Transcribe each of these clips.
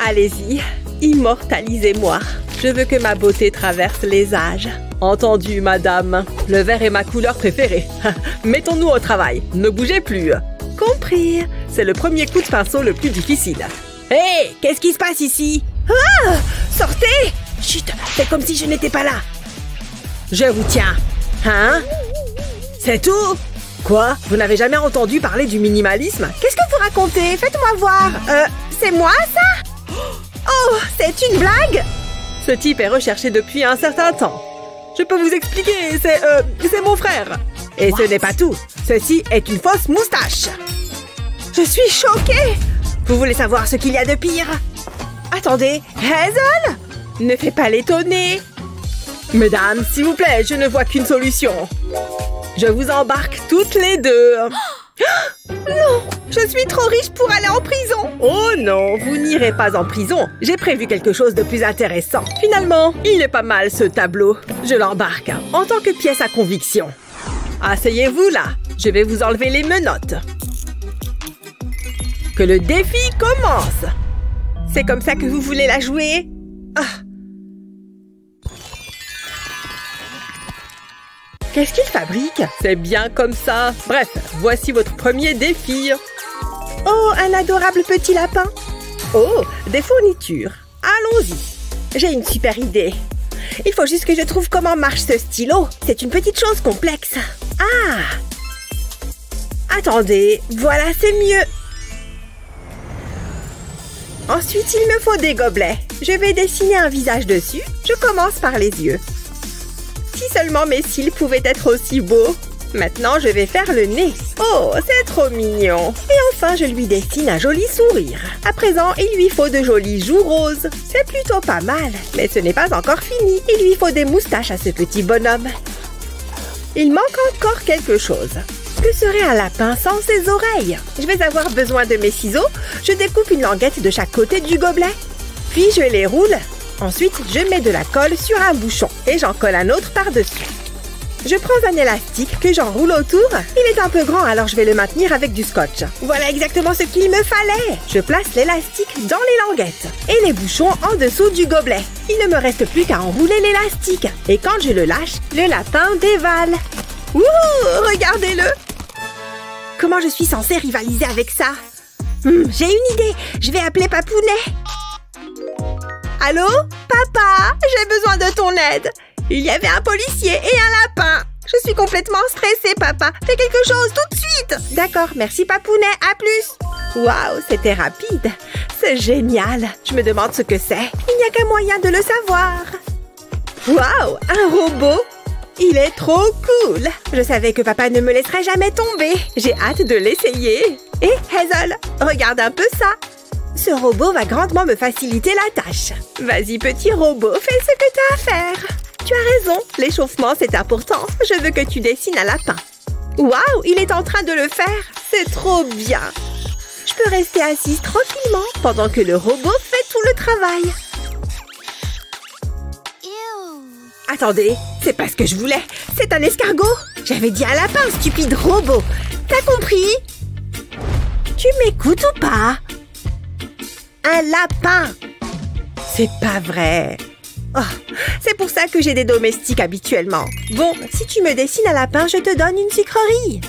Allez-y, immortalisez-moi. Je veux que ma beauté traverse les âges. Entendu, madame. Le vert est ma couleur préférée. Mettons-nous au travail. Ne bougez plus. Compris. C'est le premier coup de pinceau le plus difficile. Hé, qu'est-ce qui se passe ici? Ah! Sortez! Chut, faites comme si je n'étais pas là. Je vous tiens. Hein? C'est tout? Quoi? Vous n'avez jamais entendu parler du minimalisme? Qu'est-ce que vous racontez? Faites-moi voir. C'est moi, ça? Oh, c'est une blague? Ce type est recherché depuis un certain temps. Je peux vous expliquer, c'est mon frère. Et ce n'est pas tout. Ceci est une fausse moustache. Je suis choquée. Vous voulez savoir ce qu'il y a de pire? Attendez, Hazel? Ne fais pas l'étonner. Mesdames, s'il vous plaît, je ne vois qu'une solution. Je vous embarque toutes les deux. Non, je suis trop riche pour aller en prison. Oh non, vous n'irez pas en prison. J'ai prévu quelque chose de plus intéressant. Finalement, il est pas mal ce tableau. Je l'embarque en tant que pièce à conviction. Asseyez-vous là. Je vais vous enlever les menottes. Que le défi commence. C'est comme ça que vous voulez la jouer? Ah. Qu'est-ce qu'il fabrique? C'est bien comme ça. Bref, voici votre premier défi. Oh, un adorable petit lapin. Oh, des fournitures. Allons-y. J'ai une super idée. Il faut juste que je trouve comment marche ce stylo. C'est une petite chose complexe. Ah! Attendez, voilà, c'est mieux. Ensuite, il me faut des gobelets. Je vais dessiner un visage dessus. Je commence par les yeux. Si seulement mes cils pouvaient être aussi beaux. Maintenant, je vais faire le nez. Oh, c'est trop mignon. Et enfin, je lui dessine un joli sourire. À présent, il lui faut de jolies joues roses. C'est plutôt pas mal, mais ce n'est pas encore fini. Il lui faut des moustaches à ce petit bonhomme. Il manque encore quelque chose. Que serait un lapin sans ses oreilles? Je vais avoir besoin de mes ciseaux. Je découpe une languette de chaque côté du gobelet. Puis je les roule. Ensuite, je mets de la colle sur un bouchon et j'en colle un autre par-dessus. Je prends un élastique que j'enroule autour. Il est un peu grand, alors je vais le maintenir avec du scotch. Voilà exactement ce qu'il me fallait. Je place l'élastique dans les languettes et les bouchons en dessous du gobelet. Il ne me reste plus qu'à enrouler l'élastique. Et quand je le lâche, le lapin dévale. Wouhou! Regardez-le! Comment je suis censée rivaliser avec ça? J'ai une idée. Je vais appeler Papounet. Allô? Papa, j'ai besoin de ton aide. Il y avait un policier et un lapin. Je suis complètement stressée, papa. Fais quelque chose tout de suite. D'accord, merci Papounet. À plus. Waouh, c'était rapide. C'est génial. Je me demande ce que c'est. Il n'y a qu'un moyen de le savoir. Waouh, un robot. Il est trop cool. Je savais que papa ne me laisserait jamais tomber. J'ai hâte de l'essayer. Et Hazel, regarde un peu ça. Ce robot va grandement me faciliter la tâche. Vas-y, petit robot, fais ce que t'as à faire. Tu as raison, l'échauffement, c'est important. Je veux que tu dessines un lapin. Waouh, il est en train de le faire. C'est trop bien. Je peux rester assise tranquillement pendant que le robot fait tout le travail. Attendez, c'est pas ce que je voulais. C'est un escargot. J'avais dit un lapin, stupide robot. T'as compris? Tu m'écoutes ou pas? Un lapin. C'est pas vrai. Oh, c'est pour ça que j'ai des domestiques habituellement. Bon, si tu me dessines un lapin, je te donne une sucrerie.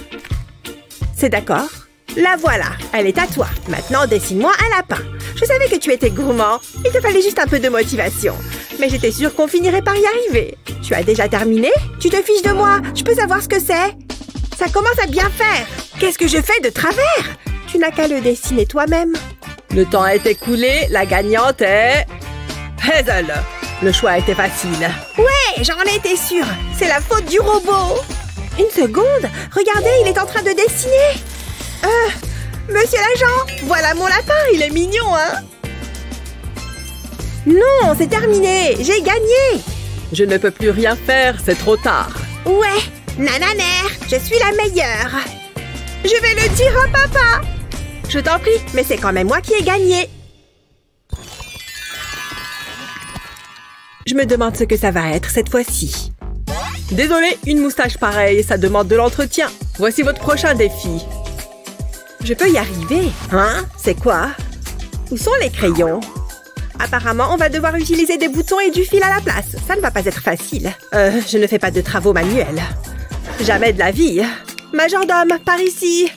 C'est d'accord? La voilà, elle est à toi. Maintenant, dessine-moi un lapin. Je savais que tu étais gourmand. Il te fallait juste un peu de motivation. Mais j'étais sûre qu'on finirait par y arriver. Tu as déjà terminé? Tu te fiches de moi? Je peux savoir ce que c'est? Ça commence à bien faire. Qu'est-ce que je fais de travers? Tu n'as qu'à le dessiner toi-même. Le temps est écoulé. La gagnante est... Hazel. Le choix était facile. Ouais, j'en étais sûre. C'est la faute du robot. Une seconde. Regardez, il est en train de dessiner. Monsieur l'agent, voilà mon lapin. Il est mignon, hein? Non, c'est terminé. J'ai gagné. Je ne peux plus rien faire. C'est trop tard. Ouais, nananer. Je suis la meilleure. Je vais le dire à papa. Je t'en prie, mais c'est quand même moi qui ai gagné. Je me demande ce que ça va être cette fois-ci. Désolée, une moustache pareille, ça demande de l'entretien. Voici votre prochain défi. Je peux y arriver. Hein? C'est quoi? Où sont les crayons? Apparemment, on va devoir utiliser des boutons et du fil à la place. Ça ne va pas être facile. Je ne fais pas de travaux manuels. Jamais de la vie. Majordome, par ici.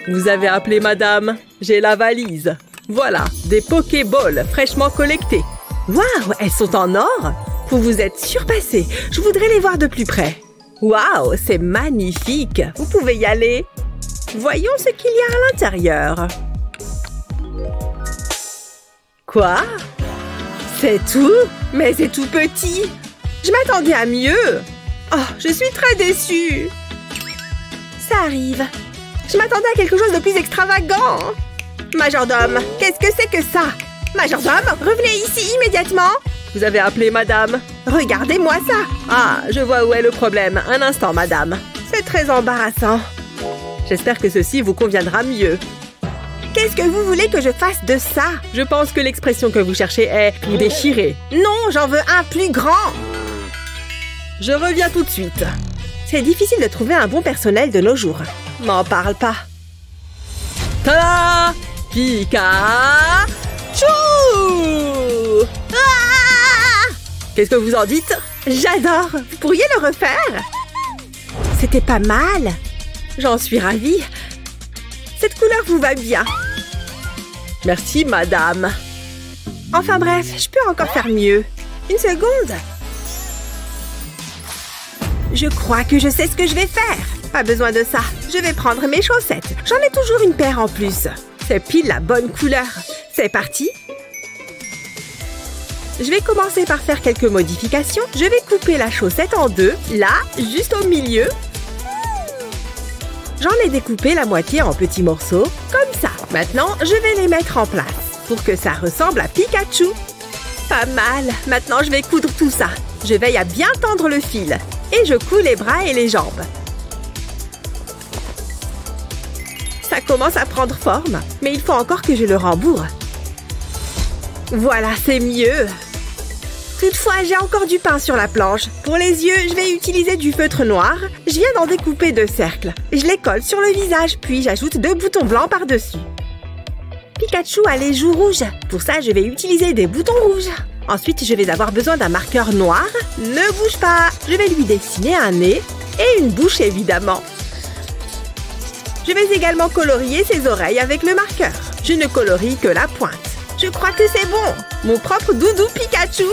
Vous avez appelé madame. J'ai la valise. Voilà, des Pokéballs fraîchement collectés. Waouh, elles sont en or. Vous vous êtes surpassé. Je voudrais les voir de plus près. Waouh, c'est magnifique. Vous pouvez y aller. Voyons ce qu'il y a à l'intérieur. Quoi? C'est tout? Mais c'est tout petit. Je m'attendais à mieux. Oh, je suis très déçue. Ça arrive. Je m'attendais à quelque chose de plus extravagant. Majordome, qu'est-ce que c'est que ça? Majordome, revenez ici immédiatement. Vous avez appelé madame. Regardez-moi ça. Ah, je vois où est le problème. Un instant, madame. C'est très embarrassant. J'espère que ceci vous conviendra mieux. Qu'est-ce que vous voulez que je fasse de ça? Je pense que l'expression que vous cherchez est « tout déchirer ». Non, j'en veux un plus grand. Je reviens tout de suite. C'est difficile de trouver un bon personnel de nos jours. M'en parle pas. Tada! Pikachu! Ah! Qu'est-ce que vous en dites? J'adore! Vous pourriez le refaire? C'était pas mal. J'en suis ravie. Cette couleur vous va bien. Merci, madame. Enfin bref, je peux encore faire mieux. Une seconde. Je crois que je sais ce que je vais faire. Pas besoin de ça. Je vais prendre mes chaussettes. J'en ai toujours une paire en plus. C'est pile la bonne couleur. C'est parti. Je vais commencer par faire quelques modifications. Je vais couper la chaussette en deux. Là, juste au milieu. J'en ai découpé la moitié en petits morceaux, comme ça. Maintenant, je vais les mettre en place pour que ça ressemble à Pikachu. Pas mal. Maintenant, je vais coudre tout ça. Je veille à bien tendre le fil. Et je couds les bras et les jambes. Ça commence à prendre forme, mais il faut encore que je le rembourre. Voilà, c'est mieux. Toutefois, j'ai encore du pain sur la planche. Pour les yeux, je vais utiliser du feutre noir. Je viens d'en découper 2 cercles. Je les colle sur le visage, puis j'ajoute 2 boutons blancs par-dessus. Pikachu a les joues rouges. Pour ça, je vais utiliser des boutons rouges. Ensuite, je vais avoir besoin d'un marqueur noir. Ne bouge pas. Je vais lui dessiner un nez et une bouche, évidemment. Je vais également colorier ses oreilles avec le marqueur. Je ne colorie que la pointe. Je crois que c'est bon. Mon propre doudou Pikachu.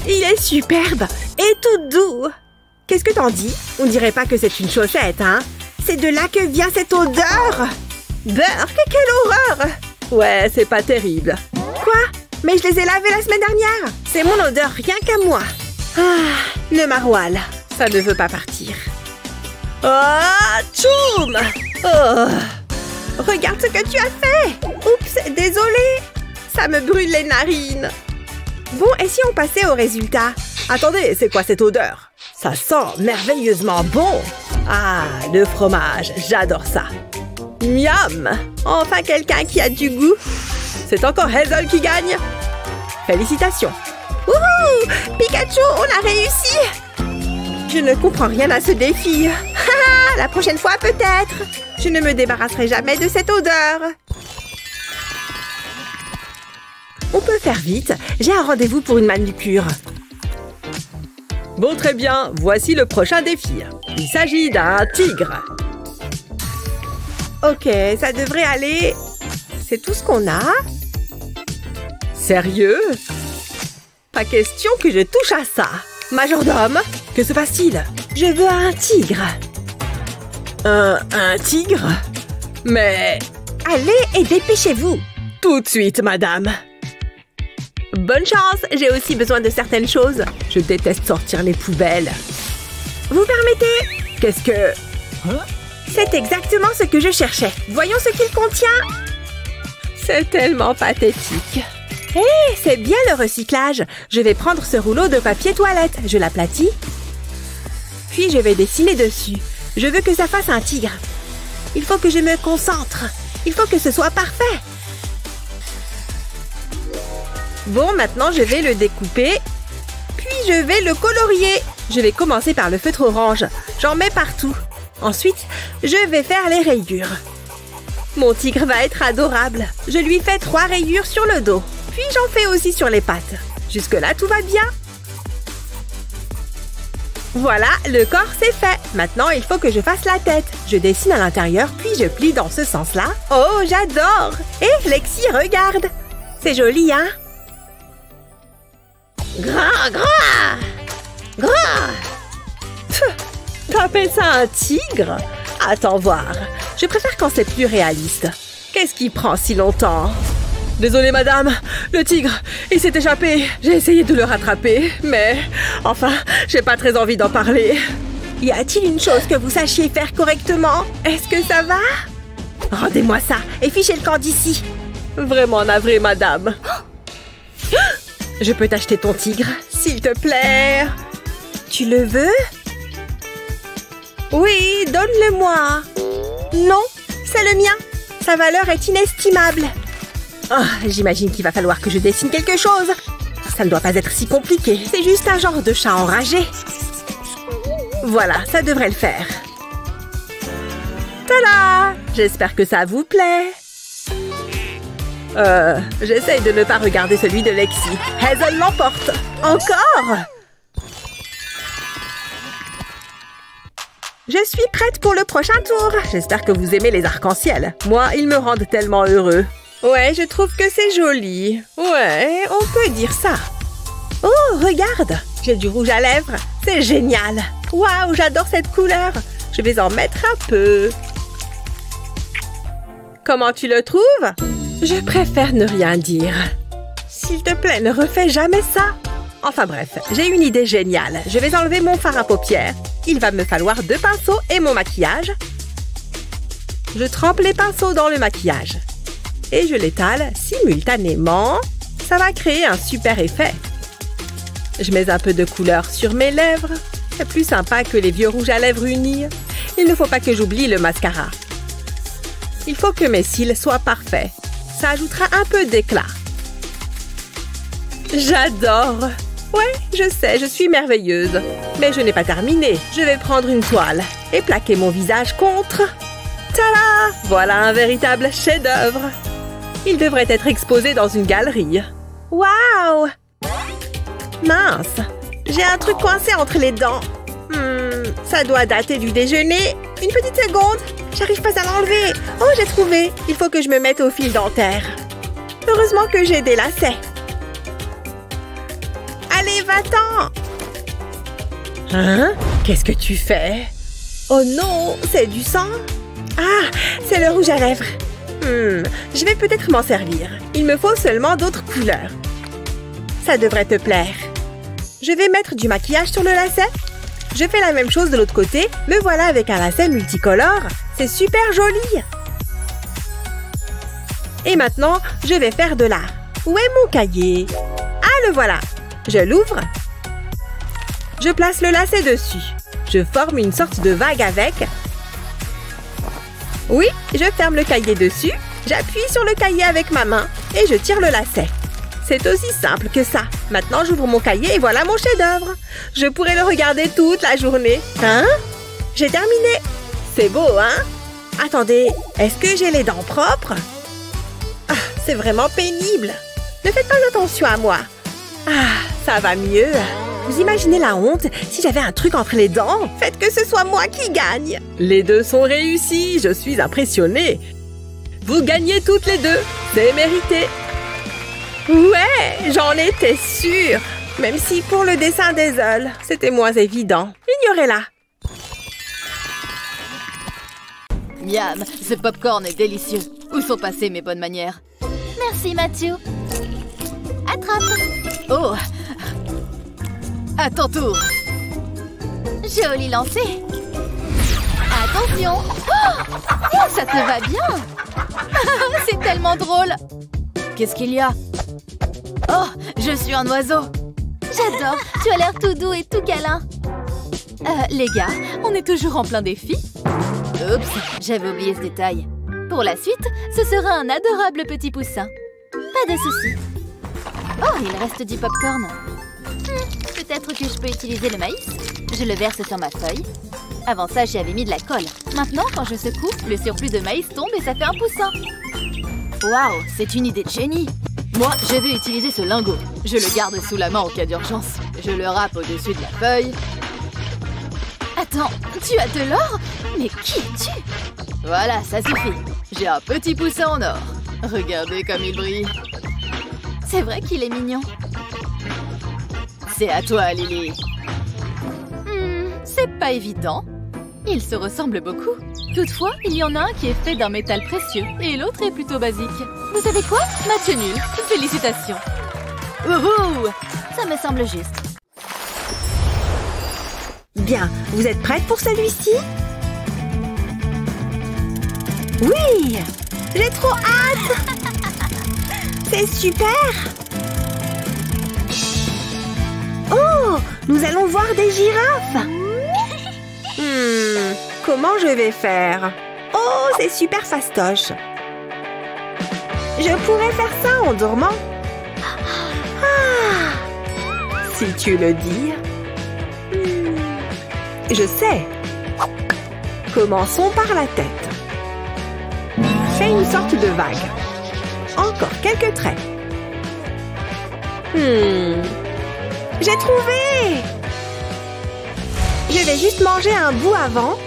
Il est superbe et tout doux. Qu'est-ce que t'en dis? On dirait pas que c'est une chaussette, hein? C'est de là que vient cette odeur. Beurre, quelle horreur! Ouais, c'est pas terrible. Quoi? Mais je les ai lavés la semaine dernière. C'est mon odeur, rien qu'à moi. Ah, le maroilles. Ça ne veut pas partir. Ah, tchoum! Oh. Regarde ce que tu as fait! Oups, désolée! Ça me brûle les narines. Bon, et si on passait au résultat? Attendez, c'est quoi cette odeur? Ça sent merveilleusement bon! Ah, le fromage, j'adore ça! Miam! Enfin quelqu'un qui a du goût! C'est encore Hazel qui gagne! Félicitations! Wouhou! Pikachu, on a réussi! Je ne comprends rien à ce défi! Haha, la prochaine fois peut-être! Je ne me débarrasserai jamais de cette odeur! On peut faire vite, j'ai un rendez-vous pour une manucure. Bon, très bien, voici le prochain défi. Il s'agit d'un tigre. Ok, ça devrait aller. C'est tout ce qu'on a? Sérieux? Pas question que je touche à ça. Majordome, que se passe-t-il? Je veux un tigre. Un tigre? Mais... Allez et dépêchez-vous. Tout de suite, madame. Bonne chance, j'ai aussi besoin de certaines choses. Je déteste sortir les poubelles. Vous permettez? Qu'est-ce que... Hein? C'est exactement ce que je cherchais. Voyons ce qu'il contient. C'est tellement pathétique. Hé, c'est bien le recyclage. Je vais prendre ce rouleau de papier toilette. Je l'aplatis. Puis je vais dessiner dessus. Je veux que ça fasse un tigre. Il faut que je me concentre. Il faut que ce soit parfait. Bon, maintenant, je vais le découper. Puis, je vais le colorier. Je vais commencer par le feutre orange. J'en mets partout. Ensuite, je vais faire les rayures. Mon tigre va être adorable. Je lui fais 3 rayures sur le dos. Puis j'en fais aussi sur les pattes. Jusque-là, tout va bien. Voilà, le corps c'est fait. Maintenant, il faut que je fasse la tête. Je dessine à l'intérieur, puis je plie dans ce sens-là. Oh, j'adore! Et Lexi, regarde! C'est joli, hein? Grand, grand! Grand! T'appelles ça un tigre? Attends voir. Je préfère quand c'est plus réaliste. Qu'est-ce qui prend si longtemps? Désolée, madame. Le tigre, il s'est échappé. J'ai essayé de le rattraper, mais... Enfin, j'ai pas très envie d'en parler. Y a-t-il une chose que vous sachiez faire correctement? Est-ce que ça va? Rendez-moi ça et fichez le camp d'ici. Vraiment navré, madame. Je peux t'acheter ton tigre, s'il te plaît. Tu le veux? Oui, donne-le-moi. Non, c'est le mien. Sa valeur est inestimable. Oh, j'imagine qu'il va falloir que je dessine quelque chose. Ça ne doit pas être si compliqué. C'est juste un genre de chat enragé. Voilà, ça devrait le faire. Tada! J'espère que ça vous plaît. J'essaye de ne pas regarder celui de Lexi. Hazel l'emporte. Encore? Je suis prête pour le prochain tour. J'espère que vous aimez les arcs-en-ciel. Moi, ils me rendent tellement heureux. Ouais, je trouve que c'est joli. Ouais, on peut dire ça. Oh, regarde! J'ai du rouge à lèvres. C'est génial. Waouh, j'adore cette couleur. Je vais en mettre un peu. Comment tu le trouves? Je préfère ne rien dire. S'il te plaît, ne refais jamais ça. Enfin bref, j'ai une idée géniale. Je vais enlever mon fard à paupières. Il va me falloir 2 pinceaux et mon maquillage. Je trempe les pinceaux dans le maquillage. Et je l'étale simultanément. Ça va créer un super effet. Je mets un peu de couleur sur mes lèvres. C'est plus sympa que les vieux rouges à lèvres unis. Il ne faut pas que j'oublie le mascara. Il faut que mes cils soient parfaits. Ça ajoutera un peu d'éclat. J'adore! Ouais, je sais, je suis merveilleuse. Mais je n'ai pas terminé. Je vais prendre une toile et plaquer mon visage contre. Tada! Voilà un véritable chef-d'œuvre. Il devrait être exposé dans une galerie. Waouh! Mince! J'ai un truc coincé entre les dents. Ça doit dater du déjeuner. Une petite seconde. J'arrive pas à l'enlever. Oh, j'ai trouvé. Il faut que je me mette au fil dentaire. Heureusement que j'ai des lacets. Allez, va-t'en! Hein? Qu'est-ce que tu fais? Oh non, c'est du sang? Ah, c'est le rouge à lèvres. Je vais peut-être m'en servir. Il me faut seulement d'autres couleurs. Ça devrait te plaire. Je vais mettre du maquillage sur le lacet. Je fais la même chose de l'autre côté. Me voilà avec un lacet multicolore. C'est super joli. Et maintenant, je vais faire de l'art. Où est mon cahier? Ah, le voilà. Je l'ouvre. Je place le lacet dessus. Je forme une sorte de vague avec. Oui, je ferme le cahier dessus. J'appuie sur le cahier avec ma main et je tire le lacet. C'est aussi simple que ça. Maintenant, j'ouvre mon cahier et voilà mon chef-d'œuvre. Je pourrais le regarder toute la journée. Hein? J'ai terminé. C'est beau, hein? Attendez, est-ce que j'ai les dents propres? Ah, c'est vraiment pénible. Ne faites pas attention à moi. Ah, ça va mieux. Vous imaginez la honte si j'avais un truc entre les dents? Faites que ce soit moi qui gagne. Les deux sont réussis. Je suis impressionnée. Vous gagnez toutes les deux. C'est mérité. Ouais, j'en étais sûre. Même si pour le dessin des œufs, c'était moins évident. Ignorez-la. Miam, ce popcorn est délicieux. Où sont passées mes bonnes manières? Merci, Mathieu. Attrape. Oh! À ton tour. Joli lancé. Attention. Oh, ça te va bien. C'est tellement drôle. Qu'est-ce qu'il y a? Oh, je suis un oiseau. J'adore. Tu as l'air tout doux et tout câlin. Les gars, on est toujours en plein défi. Oups, j'avais oublié ce détail. Pour la suite, ce sera un adorable petit poussin. Pas de souci. Oh, il reste du popcorn. Peut-être que je peux utiliser le maïs. Je le verse sur ma feuille. Avant ça, j'y avais mis de la colle. Maintenant, quand je secoue, le surplus de maïs tombe et ça fait un poussin. Waouh, c'est une idée de génie. Moi, je vais utiliser ce lingot. Je le garde sous la main en cas d'urgence. Je le râpe au-dessus de la feuille. Attends, tu as de l'or? Mais qui es-tu? Voilà, ça suffit. J'ai un petit poussin en or. Regardez comme il brille. C'est vrai qu'il est mignon. C'est à toi, Lily. C'est pas évident. Ils se ressemblent beaucoup. Toutefois, il y en a un qui est fait d'un métal précieux et l'autre est plutôt basique. Vous savez quoi? Match nul. Félicitations. Wouhou! Ça me semble juste. Bien, vous êtes prête pour celui-ci? Oui! J'ai trop hâte! C'est super! Oh! Nous allons voir des girafes! Comment je vais faire? Oh, c'est super fastoche! Je pourrais faire ça en dormant. Ah! Si tu le dis. Je sais. Commençons par la tête. Fais une sorte de vague. Encore quelques traits. J'ai trouvé! Je vais juste manger un bout avant.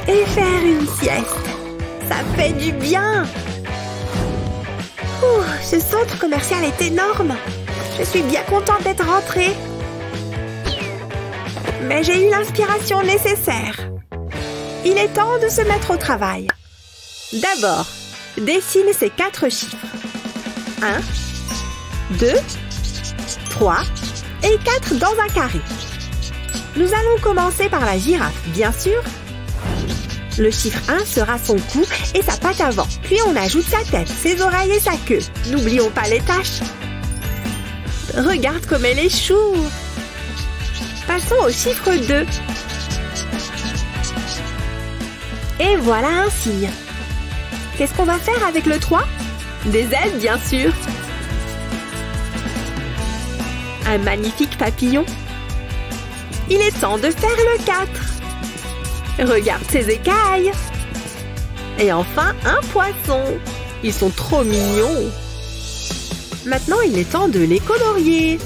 Et faire une sieste. Ça fait du bien. Ce centre commercial est énorme. Je suis bien contente d'être rentrée. Mais j'ai eu l'inspiration nécessaire. Il est temps de se mettre au travail. D'abord, dessine ces 4 chiffres. 1, 2, 3 et 4 dans un carré. Nous allons commencer par la girafe, bien sûr. Le chiffre 1 sera son cou et sa patte avant. Puis on ajoute sa tête, ses oreilles et sa queue. N'oublions pas les taches. Regarde comme elle échoue. Passons au chiffre 2. Et voilà un signe. Qu'est-ce qu'on va faire avec le 3? Des ailes, bien sûr. Un magnifique papillon. Il est temps de faire le 4. Regarde ses écailles. Et enfin, un poisson. Ils sont trop mignons. Maintenant, il est temps de les colorier.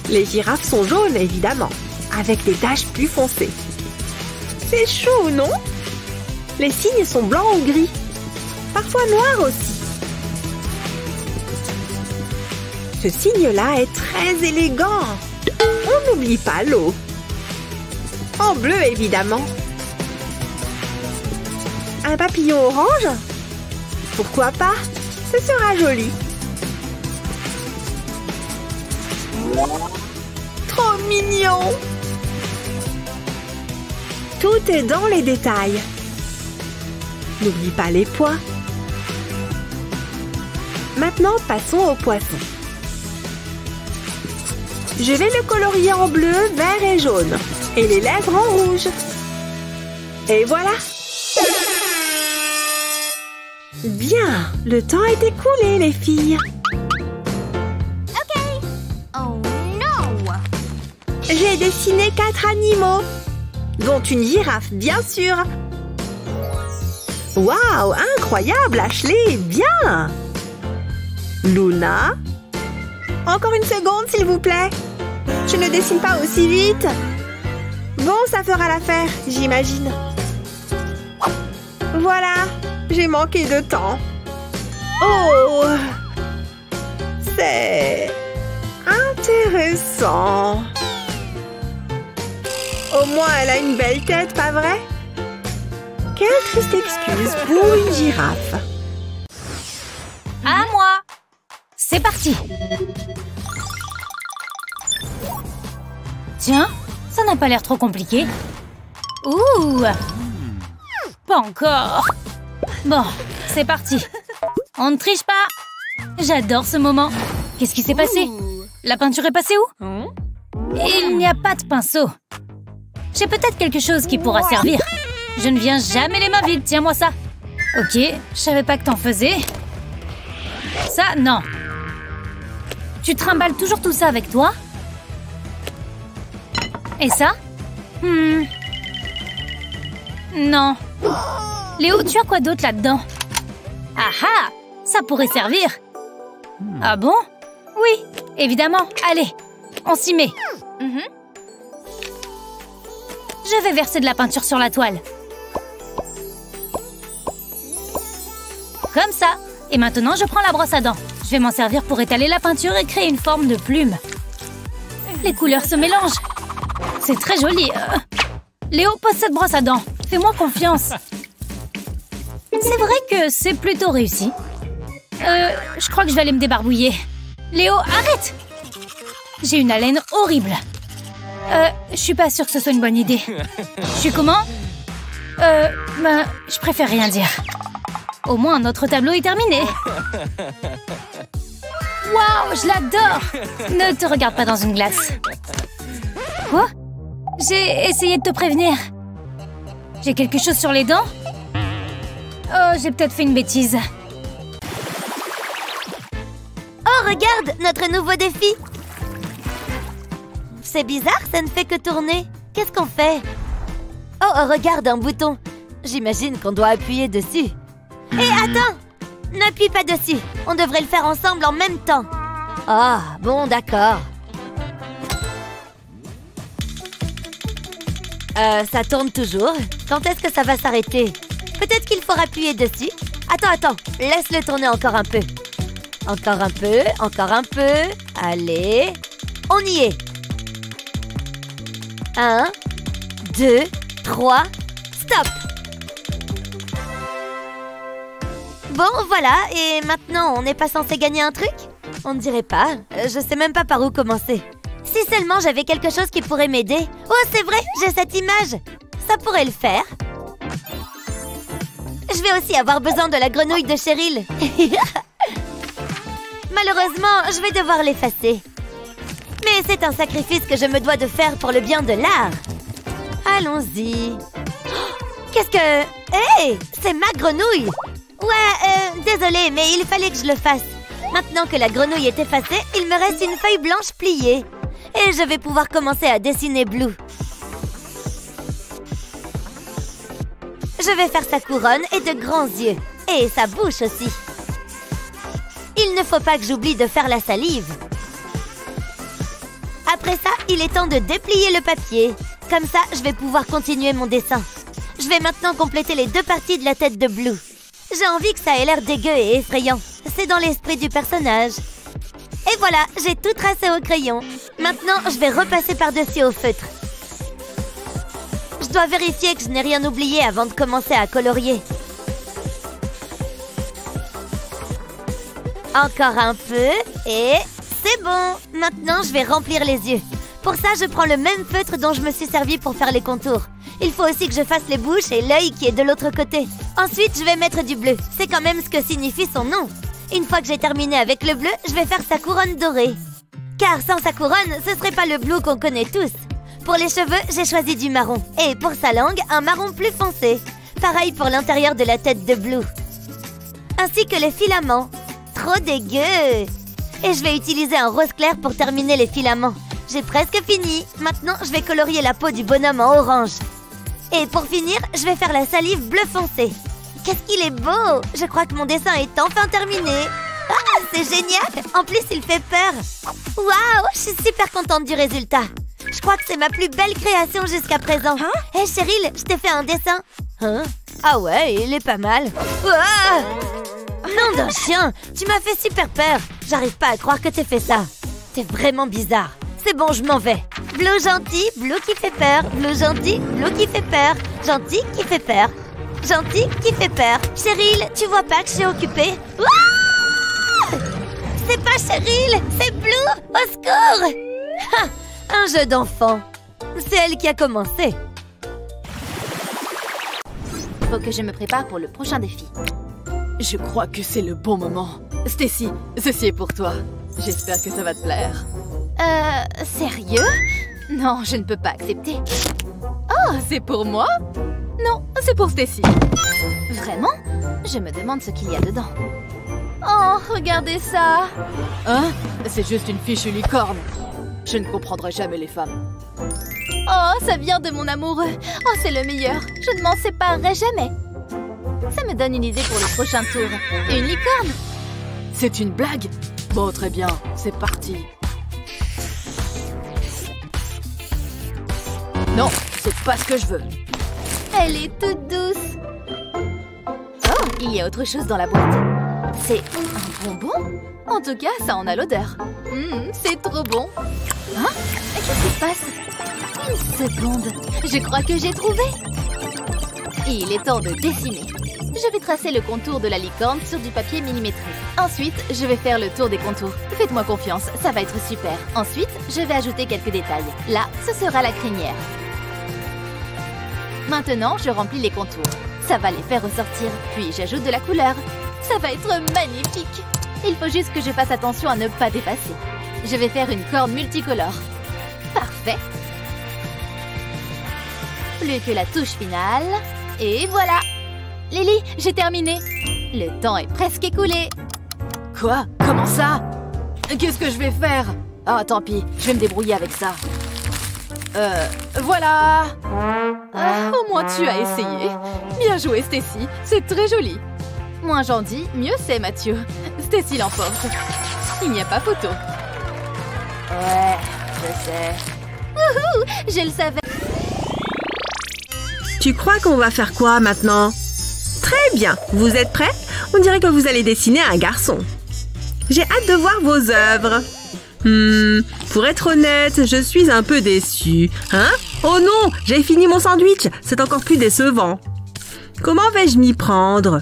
Les girafes sont jaunes, évidemment, avec des taches plus foncées. C'est chaud, non? Les signes sont blancs ou gris. Parfois noirs aussi. Ce signe-là est très élégant. On n'oublie pas l'eau. En bleu, évidemment. Un papillon orange? Pourquoi pas? Ce sera joli. Trop mignon! Tout est dans les détails. N'oublie pas les pois. Maintenant, passons au poisson. Je vais le colorier en bleu, vert et jaune. Et les lèvres en rouge. Et voilà! Bien, le temps est écoulé, les filles. Ok. Oh non! J'ai dessiné 4 animaux, dont une girafe, bien sûr. Waouh, incroyable, Ashley, bien! Luna? Encore une seconde, s'il vous plaît. Je ne dessine pas aussi vite. Bon, ça fera l'affaire, j'imagine. Voilà, j'ai manqué de temps. Oh! C'est intéressant. Au moins, elle a une belle tête, pas vrai? Quelle triste excuse pour une girafe. À moi! C'est parti! Tiens, ça n'a pas l'air trop compliqué. Ouh! Pas encore! Bon, c'est parti. On ne triche pas. J'adore ce moment. Qu'est-ce qui s'est passé? La peinture est passée où? Il n'y a pas de pinceau. J'ai peut-être quelque chose qui pourra servir. Je ne viens jamais les mains vides. Tiens-moi ça. Ok, je savais pas que t'en faisais. Ça, non. Tu trimbales toujours tout ça avec toi? Et ça? Non. Léo, tu as quoi d'autre là-dedans? Ah ah! Ça pourrait servir. Ah bon? Oui, évidemment. Allez, on s'y met. Je vais verser de la peinture sur la toile. Comme ça. Et maintenant, je prends la brosse à dents. Je vais m'en servir pour étaler la peinture et créer une forme de plume. Les couleurs se mélangent. C'est très joli. Léo, pose cette brosse à dents. Fais-moi confiance. C'est vrai que c'est plutôt réussi. Je crois que je vais aller me débarbouiller. Léo, arrête! J'ai une haleine horrible. Je suis pas sûre que ce soit une bonne idée. Je suis comment? Je préfère rien dire. Au moins, notre tableau est terminé. Waouh, je l'adore! Ne te regarde pas dans une glace. Quoi? J'ai essayé de te prévenir. J'ai quelque chose sur les dents? Oh, j'ai peut-être fait une bêtise. Oh, regarde, notre nouveau défi. C'est bizarre, ça ne fait que tourner. Qu'est-ce qu'on fait? Oh, regarde, un bouton. J'imagine qu'on doit appuyer dessus. Et attends! N'appuie pas dessus. On devrait le faire ensemble en même temps. Ah, bon, d'accord. Ça tourne toujours. Quand est-ce que ça va s'arrêter? Peut-être qu'il faut appuyer dessus. Attends. Laisse-le tourner encore un peu. Encore un peu, encore un peu. Allez. On y est. 1, 2, 3. Stop! Bon, voilà. Et maintenant, on n'est pas censé gagner un truc? On ne dirait pas. Je sais même pas par où commencer. Si seulement j'avais quelque chose qui pourrait m'aider. Oh, c'est vrai, j'ai cette image. Ça pourrait le faire. Je vais aussi avoir besoin de la grenouille de Cheryl. Malheureusement, je vais devoir l'effacer. Mais c'est un sacrifice que je me dois de faire pour le bien de l'art. Allons-y. Qu'est-ce que... Hé, c'est ma grenouille. Ouais, désolée, mais il fallait que je le fasse. Maintenant que la grenouille est effacée, il me reste une feuille blanche pliée. Et je vais pouvoir commencer à dessiner Blue. Je vais faire sa couronne et de grands yeux. Et sa bouche aussi. Il ne faut pas que j'oublie de faire la salive. Après ça, il est temps de déplier le papier. Comme ça, je vais pouvoir continuer mon dessin. Je vais maintenant compléter les deux parties de la tête de Blue. J'ai envie que ça ait l'air dégueu et effrayant. C'est dans l'esprit du personnage. Et voilà, j'ai tout tracé au crayon. Maintenant, je vais repasser par-dessus au feutre. Je dois vérifier que je n'ai rien oublié avant de commencer à colorier. Encore un peu, et c'est bon. Maintenant, je vais remplir les yeux. Pour ça, je prends le même feutre dont je me suis servi pour faire les contours. Il faut aussi que je fasse les bouches et l'œil qui est de l'autre côté. Ensuite, je vais mettre du bleu. C'est quand même ce que signifie son nom. Une fois que j'ai terminé avec le bleu, je vais faire sa couronne dorée. Car sans sa couronne, ce serait pas le Blue qu'on connaît tous. Pour les cheveux, j'ai choisi du marron. Et pour sa langue, un marron plus foncé. Pareil pour l'intérieur de la tête de Blue. Ainsi que les filaments. Trop dégueu! Et je vais utiliser un rose clair pour terminer les filaments. J'ai presque fini. Maintenant, je vais colorier la peau du bonhomme en orange. Et pour finir, je vais faire la salive bleu foncé. Qu'est-ce qu'il est beau! Je crois que mon dessin est enfin terminé. Ah, c'est génial! En plus, il fait peur. Waouh! Je suis super contente du résultat. Je crois que c'est ma plus belle création jusqu'à présent. Hé, Cheryl, je t'ai fait un dessin. Hein? Ah ouais, il est pas mal. Ouah! Nom d'un chien! Tu m'as fait super peur. J'arrive pas à croire que t'aies fait ça. T'es vraiment bizarre. C'est bon, je m'en vais. Blue gentil, Blue qui fait peur. Blue gentil, Blue qui fait peur. Gentil qui fait peur. Gentil qui fait peur. Cheryl, tu vois pas que je suis occupée? Ouah! C'est pas Cheryl, c'est Blue! Au secours! Ha! Un jeu d'enfant. C'est elle qui a commencé. Faut que je me prépare pour le prochain défi. Je crois que c'est le bon moment. Stacy, ceci est pour toi. J'espère que ça va te plaire. Sérieux? Non, je ne peux pas accepter. Oh, c'est pour moi? Non, c'est pour Stacy. Vraiment? Je me demande ce qu'il y a dedans. Oh, regardez ça! Hein? C'est juste une fichue licorne. Je ne comprendrai jamais les femmes. Oh, ça vient de mon amoureux. Oh, c'est le meilleur. Je ne m'en séparerai jamais. Ça me donne une idée pour le prochain tour. Et une licorne. C'est une blague? Bon, très bien. C'est parti. Non, c'est pas ce que je veux. Elle est toute douce. Oh, il y a autre chose dans la boîte. C'est un bonbon? En tout cas, ça en a l'odeur. C'est trop bon. Hein? Qu'est-ce qui se passe? Une seconde. Je crois que j'ai trouvé. Il est temps de dessiner. Je vais tracer le contour de la licorne sur du papier millimétré. Ensuite, je vais faire le tour des contours. Faites-moi confiance, ça va être super. Ensuite, je vais ajouter quelques détails. Là, ce sera la crinière. Maintenant, je remplis les contours. Ça va les faire ressortir. Puis, j'ajoute de la couleur. Ça va être magnifique. Il faut juste que je fasse attention à ne pas dépasser. Je vais faire une corne multicolore. Parfait. Plus que la touche finale. Et voilà. Lily, j'ai terminé. Le temps est presque écoulé. Quoi? Comment ça? Qu'est-ce que je vais faire? Ah, tant pis, je vais me débrouiller avec ça. Voilà. Au moins tu as essayé. Bien joué, Stacy. C'est très joli. Moins j'en dis, mieux c'est, Mathieu. Stacy l'emporte. Il n'y a pas photo. Ouais, je sais. Wouhou, je le savais. Tu crois qu'on va faire quoi maintenant? Très bien, vous êtes prêts? On dirait que vous allez dessiner un garçon. J'ai hâte de voir vos œuvres. Pour être honnête, je suis un peu déçue. Hein? Oh non, j'ai fini mon sandwich. C'est encore plus décevant. Comment vais-je m'y prendre?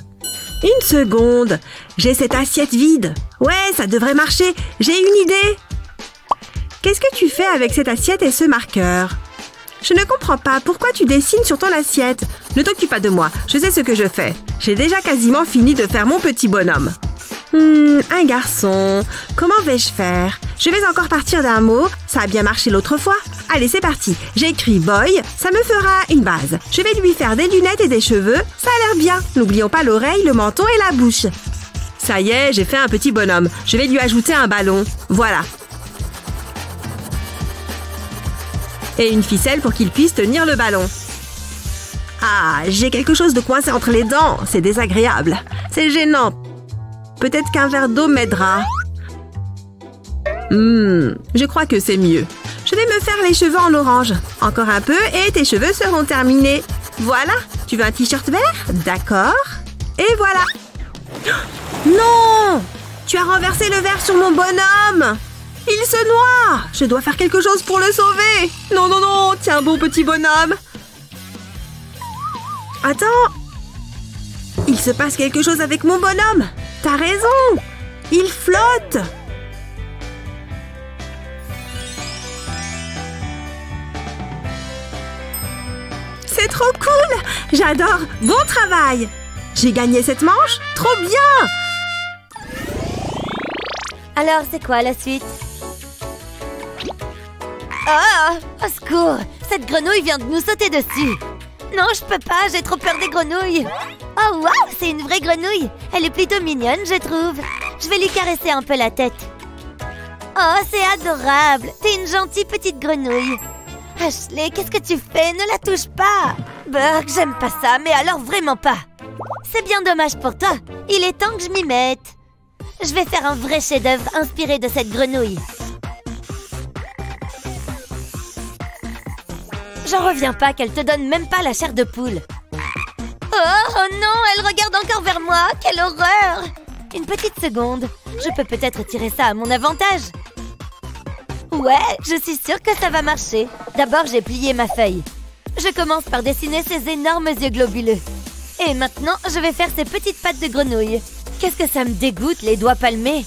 Une seconde. J'ai cette assiette vide. Ouais, ça devrait marcher. J'ai une idée. Qu'est-ce que tu fais avec cette assiette et ce marqueur? Je ne comprends pas. Pourquoi tu dessines sur ton assiette? Ne t'occupe pas de moi. Je sais ce que je fais. J'ai déjà quasiment fini de faire mon petit bonhomme. Un garçon. Comment vais-je faire? Je vais encore partir d'un mot. Ça a bien marché l'autre fois. Allez, c'est parti. J'ai écrit boy. Ça me fera une base. Je vais lui faire des lunettes et des cheveux. Ça a l'air bien. N'oublions pas l'oreille, le menton et la bouche. Ça y est, j'ai fait un petit bonhomme. Je vais lui ajouter un ballon. Voilà. Et une ficelle pour qu'il puisse tenir le ballon. Ah, j'ai quelque chose de coincé entre les dents. C'est désagréable. C'est gênant. Peut-être qu'un verre d'eau m'aidera. Je crois que c'est mieux. Je vais me faire les cheveux en orange. Encore un peu et tes cheveux seront terminés. Voilà. Tu veux un t-shirt vert? D'accord. Et voilà. Non! Tu as renversé le verre sur mon bonhomme! Il se noie! Je dois faire quelque chose pour le sauver! Non, non, non! Tiens bon petit bonhomme! Attends! Il se passe quelque chose avec mon bonhomme! T'as raison! Il flotte! C'est trop cool! J'adore! Bon travail! J'ai gagné cette manche? Trop bien! Alors, c'est quoi la suite? Ah! Au secours! Cette grenouille vient de nous sauter dessus! Non, je peux pas, j'ai trop peur des grenouilles! Oh, waouh! C'est une vraie grenouille! Elle est plutôt mignonne, je trouve! Je vais lui caresser un peu la tête. Oh, c'est adorable! T'es une gentille petite grenouille! Ashley, qu'est-ce que tu fais? Ne la touche pas! Burk, j'aime pas ça, mais alors vraiment pas! C'est bien dommage pour toi! Il est temps que je m'y mette! Je vais faire un vrai chef-d'œuvre inspiré de cette grenouille. J'en reviens pas qu'elle te donne même pas la chair de poule. Oh non, elle regarde encore vers moi. Quelle horreur! Une petite seconde. Je peux peut-être tirer ça à mon avantage. Ouais, je suis sûre que ça va marcher. D'abord, j'ai plié ma feuille. Je commence par dessiner ses énormes yeux globuleux. Et maintenant, je vais faire ses petites pattes de grenouille. Qu'est-ce que ça me dégoûte, les doigts palmés.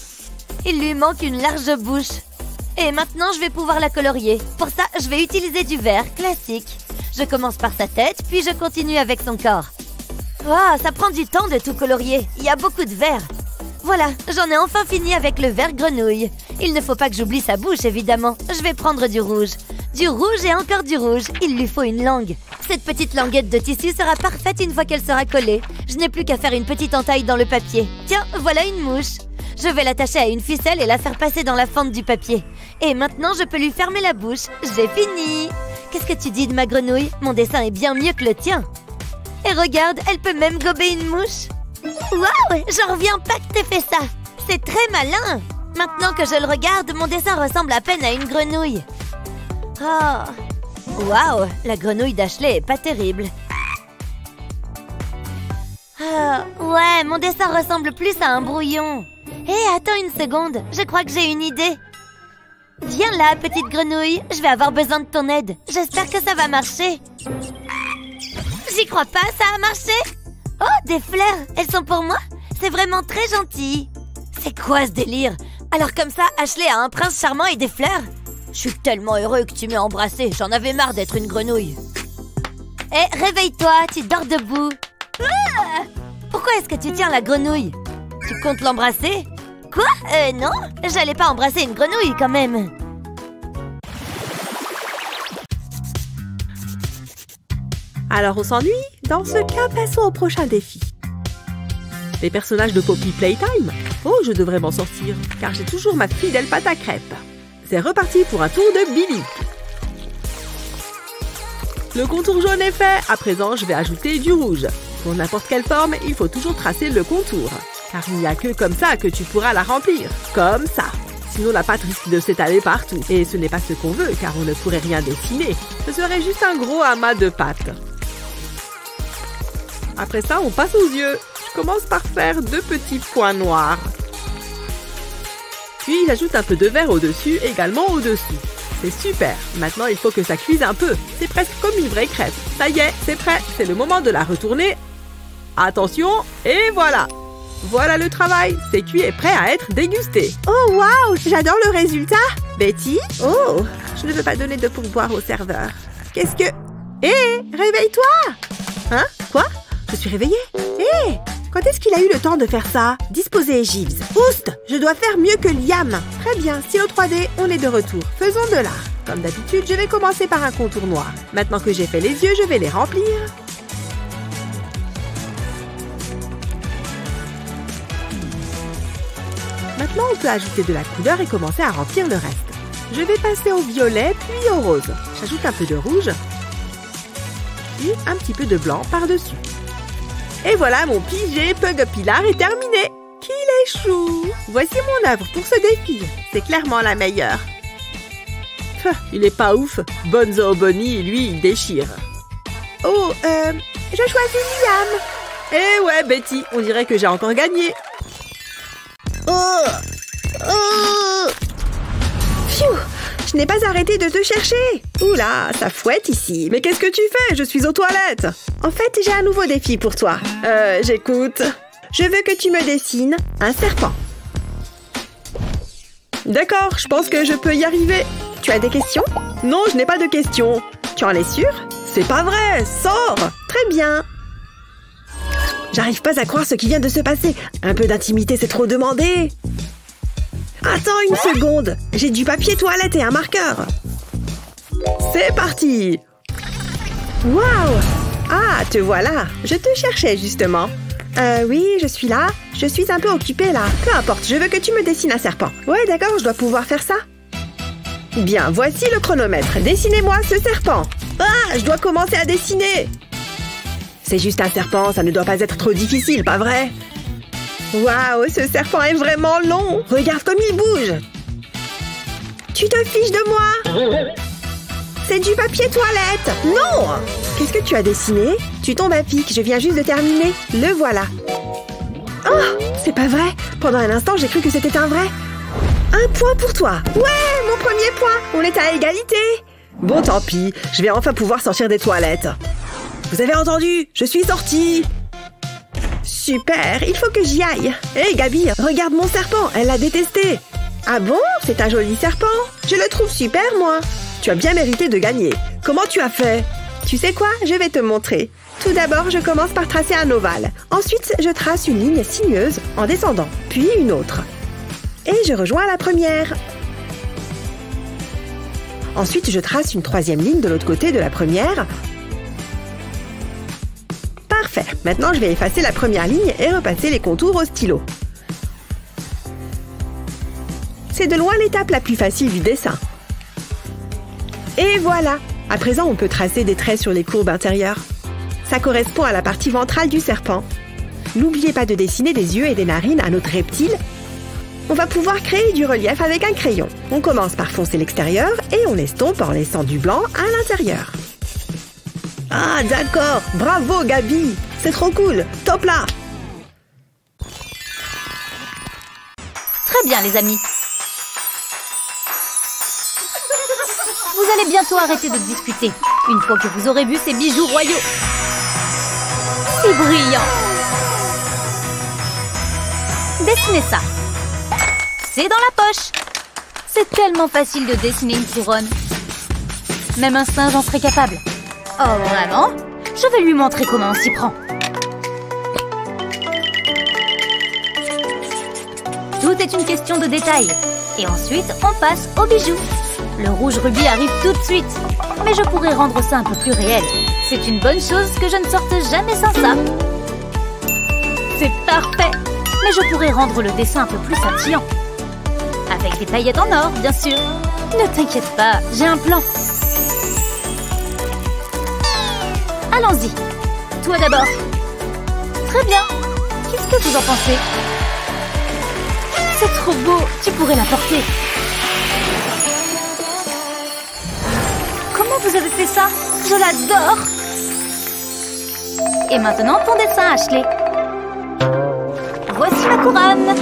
Il lui manque une large bouche. Et maintenant, je vais pouvoir la colorier. Pour ça, je vais utiliser du vert classique. Je commence par sa tête, puis je continue avec son corps. Wow, ça prend du temps de tout colorier. Il y a beaucoup de vert. Voilà, j'en ai enfin fini avec le vert grenouille. Il ne faut pas que j'oublie sa bouche, évidemment. Je vais prendre du rouge. Du rouge et encore du rouge. Il lui faut une langue. Cette petite languette de tissu sera parfaite une fois qu'elle sera collée. Je n'ai plus qu'à faire une petite entaille dans le papier. Tiens, voilà une mouche. Je vais l'attacher à une ficelle et la faire passer dans la fente du papier. Et maintenant, je peux lui fermer la bouche. J'ai fini! Qu'est-ce que tu dis de ma grenouille? Mon dessin est bien mieux que le tien. Et regarde, elle peut même gober une mouche. Waouh, j'en reviens pas que t'aies fait ça. C'est très malin. Maintenant que je le regarde, mon dessin ressemble à peine à une grenouille. Oh. Waouh, la grenouille d'Ashley est pas terrible. Ouais, mon dessin ressemble plus à un brouillon. Hé, attends une seconde, je crois que j'ai une idée. Viens là, petite grenouille, je vais avoir besoin de ton aide. J'espère que ça va marcher. J'y crois pas, ça a marché. Oh, des fleurs, elles sont pour moi? C'est vraiment très gentil. C'est quoi ce délire? Alors comme ça, Ashley a un prince charmant et des fleurs? Je suis tellement heureux que tu m'aies embrassé, j'en avais marre d'être une grenouille. Hé, réveille-toi, tu dors debout. Ah! Pourquoi est-ce que tu tiens la grenouille? Tu comptes l'embrasser? Quoi? Non, j'allais pas embrasser une grenouille quand même. Alors on s'ennuie? Dans ce cas, passons au prochain défi. Les personnages de Poppy Playtime? Oh, je devrais m'en sortir, car j'ai toujours ma fidèle pâte à crêpes. C'est reparti pour un tour de Billy. Le contour jaune est fait, à présent je vais ajouter du rouge. Pour n'importe quelle forme, il faut toujours tracer le contour. Car il n'y a que comme ça que tu pourras la remplir. Comme ça. Sinon la pâte risque de s'étaler partout. Et ce n'est pas ce qu'on veut, car on ne pourrait rien dessiner. Ce serait juste un gros amas de pâte. Après ça, on passe aux yeux. Je commence par faire 2 petits points noirs. Puis j'ajoute un peu de vert au-dessus, également au-dessous. C'est super. Maintenant, il faut que ça cuise un peu. C'est presque comme une vraie crêpe. Ça y est, c'est prêt. C'est le moment de la retourner. Attention, et voilà. Voilà le travail. C'est cuit et prêt à être dégusté. Oh, waouh, j'adore le résultat. Betty? Oh, je ne veux pas donner de pourboire au serveur. Qu'est-ce que... Hé, réveille-toi. Hein? Quoi? Je suis réveillée. Hé, quand est-ce qu'il a eu le temps de faire ça? Disposer, Jeeves. Oust, je dois faire mieux que Liam. Très bien, stylo 3D, on est de retour. Faisons de l'art. Comme d'habitude, je vais commencer par un contour noir. Maintenant que j'ai fait les yeux, je vais les remplir. Maintenant, on peut ajouter de la couleur et commencer à remplir le reste. Je vais passer au violet, puis au rose. J'ajoute un peu de rouge, puis un petit peu de blanc par-dessus. Et voilà, mon pigé Pug Pilar est terminé. Qu'il est chou! Voici mon œuvre pour ce défi. C'est clairement la meilleure. Il est pas ouf. Bonzo Bonnie, lui, il déchire. Oh, je choisis Liam. Eh ouais, Betty, on dirait que j'ai encore gagné. Oh! Oh! Pfiou! Je n'ai pas arrêté de te chercher. Oula, ça fouette ici. Mais qu'est-ce que tu fais? Je suis aux toilettes. En fait, j'ai un nouveau défi pour toi. J'écoute. Je veux que tu me dessines un serpent. D'accord, je pense que je peux y arriver. Tu as des questions? Non, je n'ai pas de questions. Tu en es sûr? C'est pas vrai, sors! Très bien. J'arrive pas à croire ce qui vient de se passer. Un peu d'intimité, c'est trop demandé. Attends une seconde. J'ai du papier toilette et un marqueur. C'est parti. Waouh! Ah, te voilà. Je te cherchais justement. Oui, je suis là. Je suis un peu occupée là. Peu importe, je veux que tu me dessines un serpent. Ouais, d'accord, je dois pouvoir faire ça. Bien, voici le chronomètre. Dessinez-moi ce serpent. Ah, je dois commencer à dessiner. C'est juste un serpent, ça ne doit pas être trop difficile, pas vrai? Waouh, ce serpent est vraiment long. Regarde comme il bouge. Tu te fiches de moi? C'est du papier toilette. Non! Qu'est-ce que tu as dessiné? Tu tombes à pic, je viens juste de terminer. Le voilà. Oh, c'est pas vrai. Pendant un instant, j'ai cru que c'était un vrai. Un point pour toi. Ouais, mon premier point. On est à égalité. Bon, tant pis. Je vais enfin pouvoir sortir des toilettes. Vous avez entendu? Je suis sortie. Super, il faut que j'y aille. Hé, Gabi, regarde mon serpent. Elle l'a détesté. Ah bon? C'est un joli serpent. Je le trouve super, moi. Tu as bien mérité de gagner. Comment tu as fait? Tu sais quoi? Je vais te montrer. Tout d'abord, je commence par tracer un ovale. Ensuite, je trace une ligne sinueuse en descendant, puis une autre. Et je rejoins la première. Ensuite, je trace une troisième ligne de l'autre côté de la première. Parfait. Maintenant, je vais effacer la première ligne et repasser les contours au stylo. C'est de loin l'étape la plus facile du dessin. Et voilà, À présent, on peut tracer des traits sur les courbes intérieures. Ça correspond à la partie ventrale du serpent. N'oubliez pas de dessiner des yeux et des narines à notre reptile. On va pouvoir créer du relief avec un crayon. On commence par foncer l'extérieur et on estompe en laissant du blanc à l'intérieur. Ah, d'accord! Bravo, Gabi! C'est trop cool! Top là! Très bien, les amis. Vous allez bientôt arrêter de discuter, une fois que vous aurez vu ces bijoux royaux. C'est brillant. Dessinez ça. C'est dans la poche. C'est tellement facile de dessiner une couronne. Même un singe en serait capable. Oh, vraiment? Je vais lui montrer comment on s'y prend. Tout est une question de détail. Et ensuite, on passe aux bijoux. Le rouge rubis arrive tout de suite. Mais je pourrais rendre ça un peu plus réel. C'est une bonne chose que je ne sorte jamais sans ça. C'est parfait. Mais je pourrais rendre le dessin un peu plus scintillant. Avec des paillettes en or, bien sûr. Ne t'inquiète pas, j'ai un plan. Allons-y. Toi d'abord. Très bien. Qu'est-ce que vous en pensez? C'est trop beau. Tu pourrais la porter. Comment vous avez fait ça? Je l'adore. Et maintenant, ton dessin, Ashley. Voici ma couronne.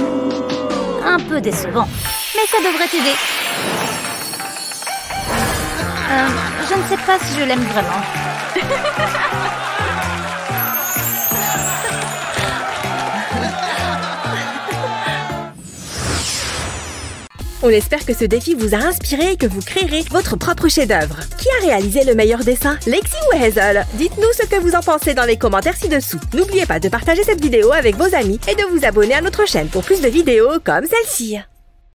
Un peu décevant, mais ça devrait t'aider. Je ne sais pas si je l'aime vraiment. On espère que ce défi vous a inspiré et que vous créerez votre propre chef-d'œuvre. Qui a réalisé le meilleur dessin, Lexi ou Hazel? Dites-nous ce que vous en pensez dans les commentaires ci-dessous. N'oubliez pas de partager cette vidéo avec vos amis et de vous abonner à notre chaîne pour plus de vidéos comme celle-ci.